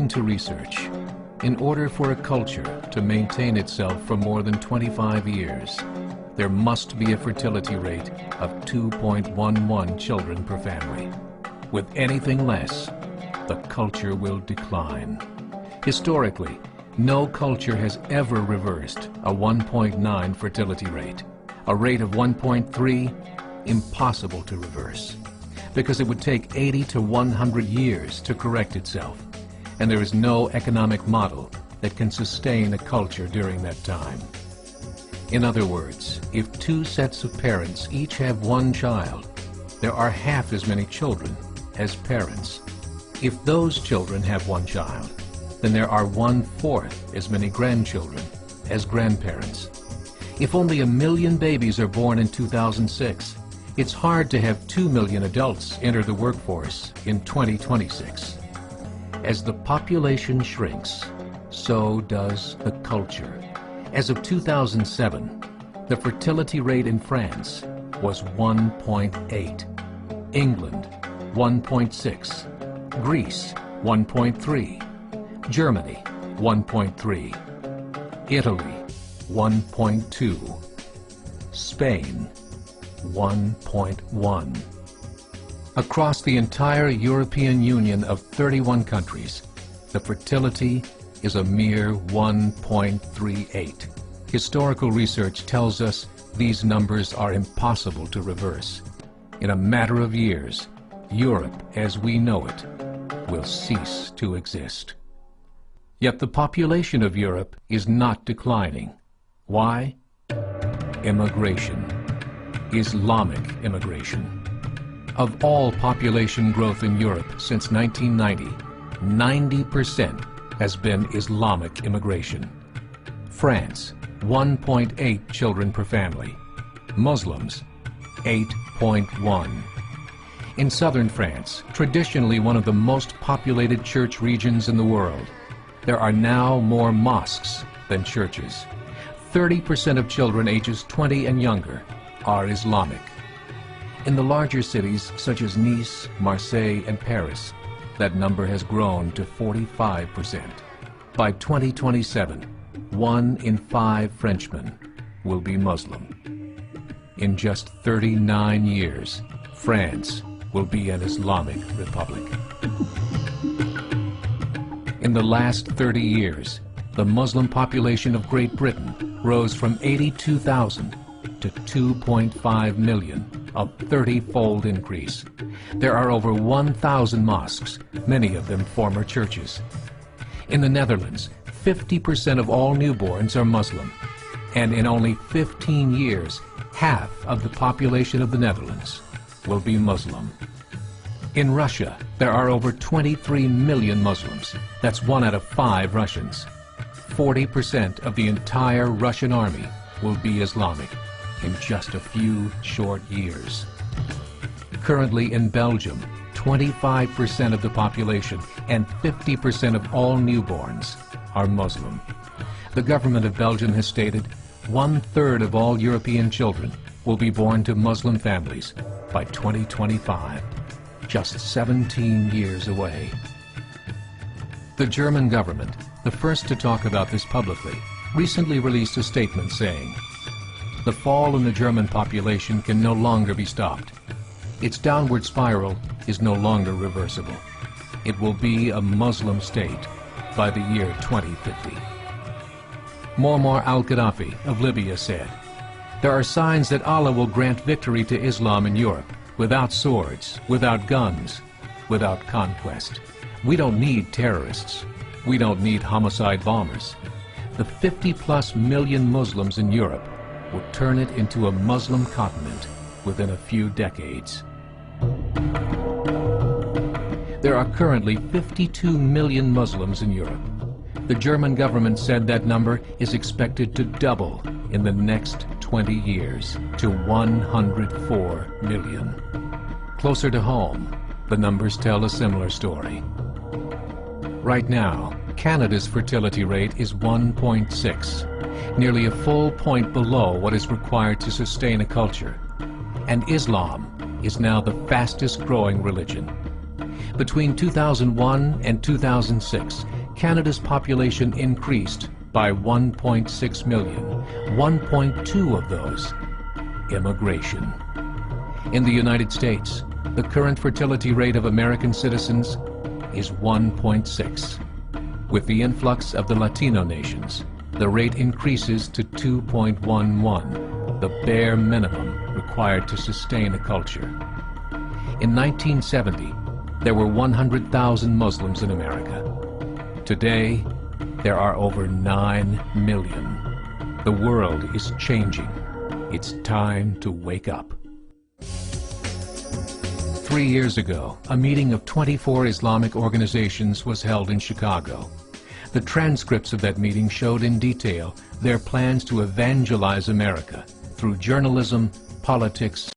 According to research, in order for a culture to maintain itself for more than 25 years, there must be a fertility rate of 2.11 children per family. With anything less, the culture will decline. Historically, no culture has ever reversed a 1.9 fertility rate. A rate of 1.3, impossible to reverse, because it would take 80 to 100 years to correct itself, and there is no economic model that can sustain a culture during that time. In other words, if two sets of parents each have one child, there are half as many children as parents. If those children have one child, then there are 1/4 as many grandchildren as grandparents. If only 1 million babies are born in 2006, it's hard to have 2 million adults enter the workforce in 2026. As the population shrinks, so does the culture. As of 2007, the fertility rate in France was 1.8, England 1.6, Greece 1.3, Germany 1.3, Italy 1.2, Spain 1.1. Across the entire European Union of 31 countries, the fertility is a mere 1.38. Historical research tells us these numbers are impossible to reverse. In a matter of years, Europe as we know it will cease to exist. Yet the population of Europe is not declining. Why? Immigration. Islamic immigration. Of all population growth in Europe since 1990, 90% has been Islamic immigration. France, 1.8 children per family. Muslims, 8.1. In southern France, traditionally one of the most populated church regions in the world, there are now more mosques than churches. 30% of children ages 20 and younger are Islamic. In the larger cities such as Nice, Marseille, and Paris, that number has grown to 45%. By 2027, 1 in 5 Frenchmen will be Muslim. In just 39 years, France will be an Islamic republic. In the last 30 years, the Muslim population of Great Britain rose from 82,000 to 2.5 million, a 30-fold increase. There are over 1,000 mosques, many of them former churches. In the Netherlands, 50% of all newborns are Muslim, and in only 15 years, half of the population of the Netherlands will be Muslim. In Russia, there are over 23 million Muslims. That's 1 out of 5 Russians. 40% of the entire Russian army will be Islamic in just a few short years. Currently in Belgium, 25% of the population and 50% of all newborns are Muslim. The government of Belgium has stated 1/3 of all European children will be born to Muslim families by 2025, just 17 years away. The German government, the first to talk about this publicly, recently released a statement saying, "The fall in the German population can no longer be stopped. Its downward spiral is no longer reversible. It will be a Muslim state by the year 2050. Muammar al-Gaddafi of Libya said, "There are signs that Allah will grant victory to Islam in Europe, without swords, without guns, without conquest. We don't need terrorists. We don't need homicide bombers. The 50+ million Muslims in Europe will turn it into a Muslim continent within a few decades." There are currently 52 million Muslims in Europe. The German government said that number is expected to double in the next 20 years to 104 million. Closer to home, the numbers tell a similar story. Right now, Canada's fertility rate is 1.6, nearly a full point below what is required to sustain a culture. And Islam is now the fastest growing religion. Between 2001 and 2006, Canada's population increased by 1.6 million, 1.2 of those immigration. In the United States, the current fertility rate of American citizens is 1.6. With the influx of the Latino nations, the rate increases to 2.11, the bare minimum required to sustain a culture. In 1970, there were 100,000 Muslims in America. Today, there are over 9 million. The world is changing. It's time to wake up. 3 years ago, a meeting of 24 Islamic organizations was held in Chicago. The transcripts of that meeting showed in detail their plans to evangelize America through journalism, politics,